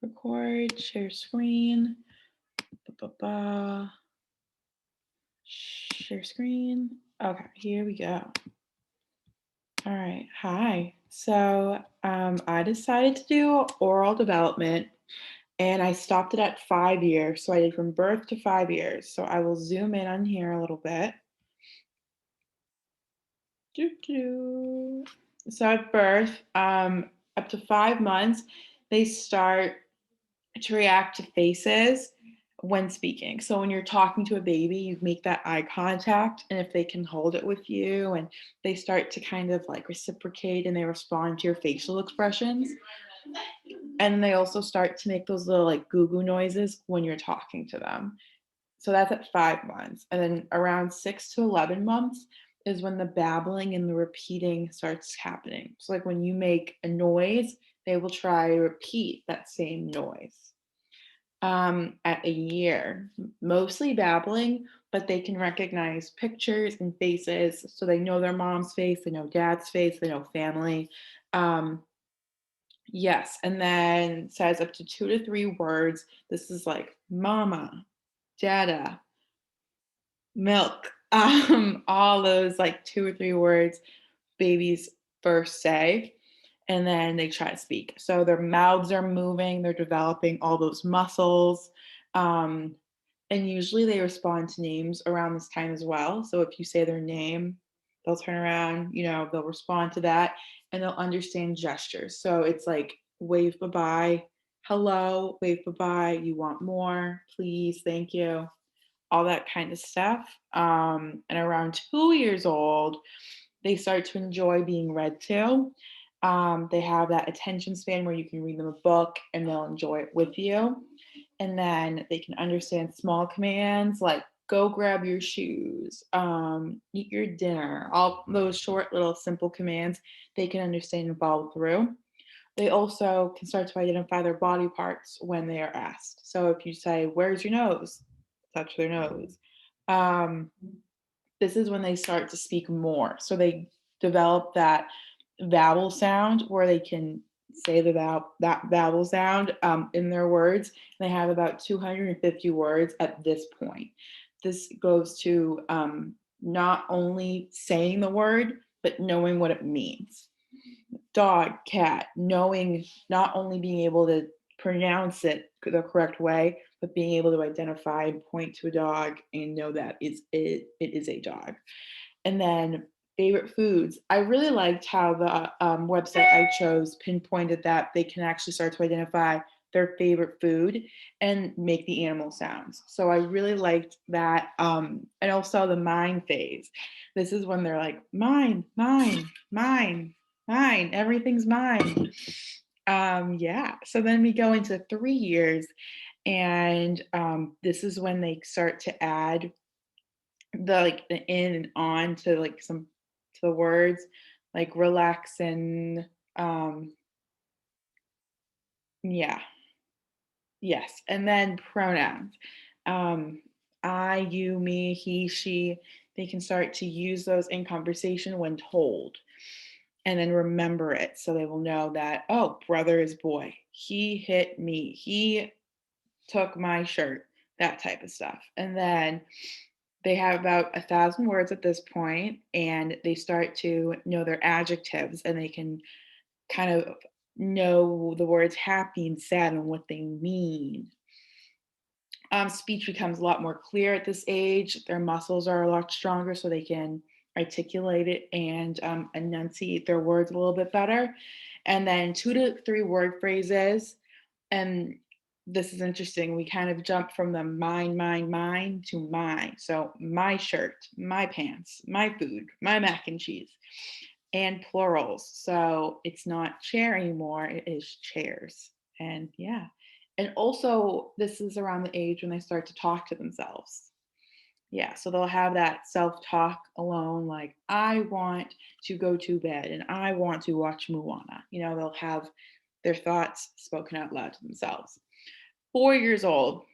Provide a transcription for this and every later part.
Record, share screen. Ba-ba-ba. Share screen. Okay, here we go. All right. Hi. I decided to do oral development and I stopped it at 5 years. So I did from birth to 5 years. So I will zoom in on here a little bit. Doo-doo. So at birth, up to 5 months, they start to react to faces when speaking. So when you're talking to a baby, you make that eye contact, and if they can hold it with you and they start to kind of like reciprocate and they respond to your facial expressions. And they also start to make those little like goo goo noises when you're talking to them. So that's at 5 months. And then around 6 to 11 months is when the babbling and the repeating starts happening. So, like when you make a noise, they will try to repeat that same noise. At a year, mostly babbling, but they can recognize pictures and faces. So they know their mom's face, they know dad's face, they know family. Um, yes. And then says up to 2 to 3 words. This is like mama, dada, milk, all those like 2 or 3 words babies first say, and then they try to speak. So their mouths are moving, they're developing all those muscles. Um, and usually they respond to names around this time as well. So if you say their name, they'll turn around, they'll respond to that and they'll understand gestures. So it's like wave bye bye, hello, wave bye bye, you want more, please, thank you, all that kind of stuff. And around 2 years old, they start to enjoy being read to. They have that attention span where you can read them a book and they'll enjoy it with you. And then they can understand small commands like go grab your shoes, eat your dinner, all those short, little, simple commands they can understand and follow through. They also can start to identify their body parts when they are asked. So if you say, where's your nose? Touch their nose. Um, this is when they start to speak more. So they develop that vowel sound where they can say that vowel sound in their words. They have about 250 words at this point. This goes to not only saying the word, but knowing what it means. Dog, cat, knowing, not only being able to pronounce it the correct way, but being able to identify and point to a dog and know that it is a dog. And then favorite foods. I really liked how the website I chose pinpointed that they can actually start to identify their favorite food and make the animal sounds. So I really liked that. And also the mine phase. This is when they're like, mine, mine, mine, mine, everything's mine. Yeah. So then we go into 3 years, and this is when they start to add the in and on to like some to the words, like relax and yeah, yes, and then pronouns. Um, I, you, me, he, she. They can start to use those in conversation when told, and then remember it so they will know that, oh, brother is boy. He hit me. He took my shirt. That type of stuff, and then they have about 1,000 words at this point, and they start to know their adjectives, and they can kind of know the words happy and sad and what they mean. Speech becomes a lot more clear at this age. Their muscles are a lot stronger, so they can articulate it and enunciate their words a little bit better. And then 2 to 3 word phrases. And this is interesting. We kind of jump from the mine to my. So my shirt, my pants, my food, my mac and cheese, and plurals. So it's not chair anymore, it is chairs. And yeah. And also, this is around the age when they start to talk to themselves. Yeah, so they'll have that self talk alone, like, I want to go to bed and I want to watch Moana. They'll have their thoughts spoken out loud to themselves. 4 years old,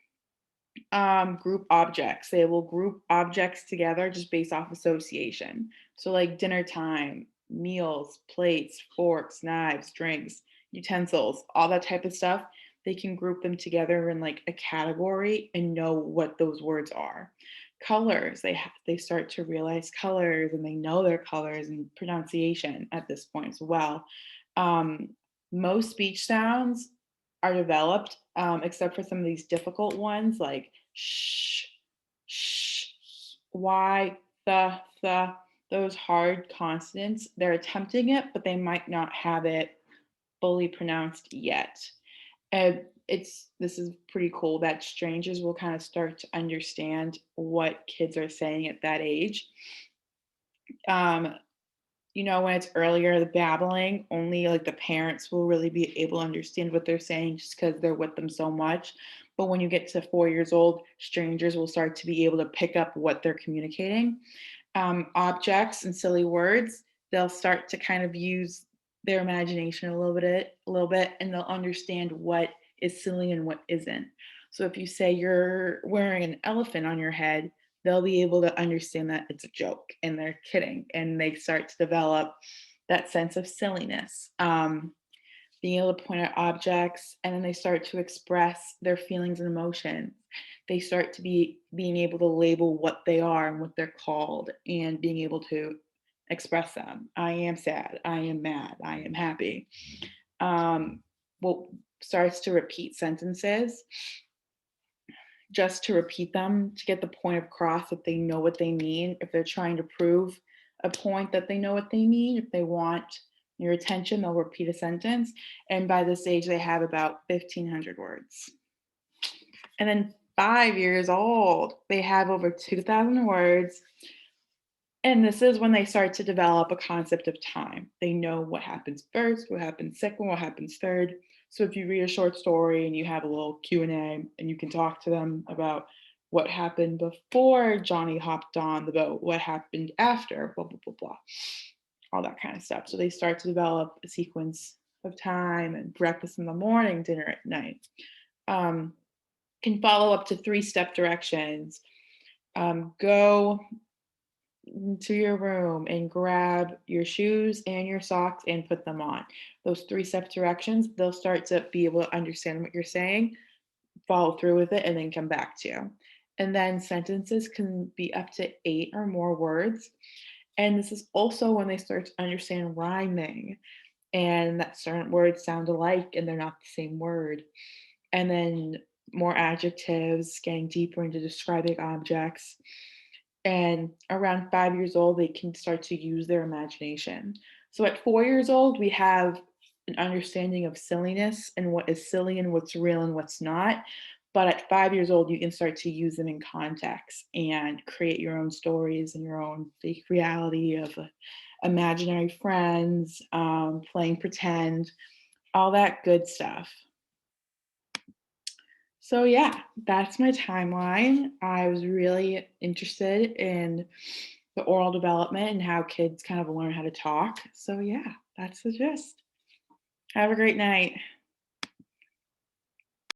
group objects. They will group objects together just based off association. So, like dinner time, meals, plates, forks, knives, drinks, utensils, all that type of stuff. they can group them together in like a category and know what those words are. Colors, they start to realize colors and they know their colors and pronunciation at this point as well. Um, Most speech sounds are developed, except for some of these difficult ones like sh, y, the, those hard consonants. They're attempting it, but they might not have it fully pronounced yet. And this is pretty cool that strangers will kind of start to understand what kids are saying at that age. Um, when it's earlier, the babbling, only like the parents will really be able to understand what they're saying just because they're with them so much. But when you get to 4 years old, strangers will start to be able to pick up what they're communicating. Objects and silly words, they'll start to kind of use their imagination a little bit, and they'll understand what is silly and what isn't. So if you say you're wearing an elephant on your head, they'll be able to understand that it's a joke and they're kidding, and they start to develop that sense of silliness. Being able to point at objects, and then they start to express their feelings and emotions. They start to be being able to label what they are and what they're called and being able to express them. I am sad, I am mad, I am happy. um, well, starts to repeat sentences just to repeat them to get the point across that they know what they mean. If they're trying to prove a point that they know what they mean, if they want your attention, they'll repeat a sentence. And by this age, they have about 1,500 words. And then 5 years old, they have over 2,000 words. And this is when they start to develop a concept of time. They know what happens first, what happens second, what happens third. So if you read a short story and you have a little Q&A and you can talk to them about what happened before Johnny hopped on the boat, what happened after, blah, blah, blah, blah, all that kind of stuff. So they start to develop a sequence of time and breakfast in the morning, dinner at night. Um, can follow up to 3-step directions. Go to your room and grab your shoes and your socks and put them on. Those 3-step directions, they'll start to be able to understand what you're saying, follow through with it, and then come back to you. And then sentences can be up to 8 or more words. And this is also when they start to understand rhyming and that certain words sound alike and they're not the same word. And then more adjectives, getting deeper into describing objects. And around 5 years old, they can start to use their imagination. So at 4 years old, we have an understanding of silliness and what is silly and what's real and what's not. But at 5 years old, you can start to use them in context and create your own stories and your own fake reality of imaginary friends, playing pretend, all that good stuff. So yeah, that's my timeline. I was really interested in the oral development and how kids kind of learn how to talk. So yeah, that's the gist. Have a great night.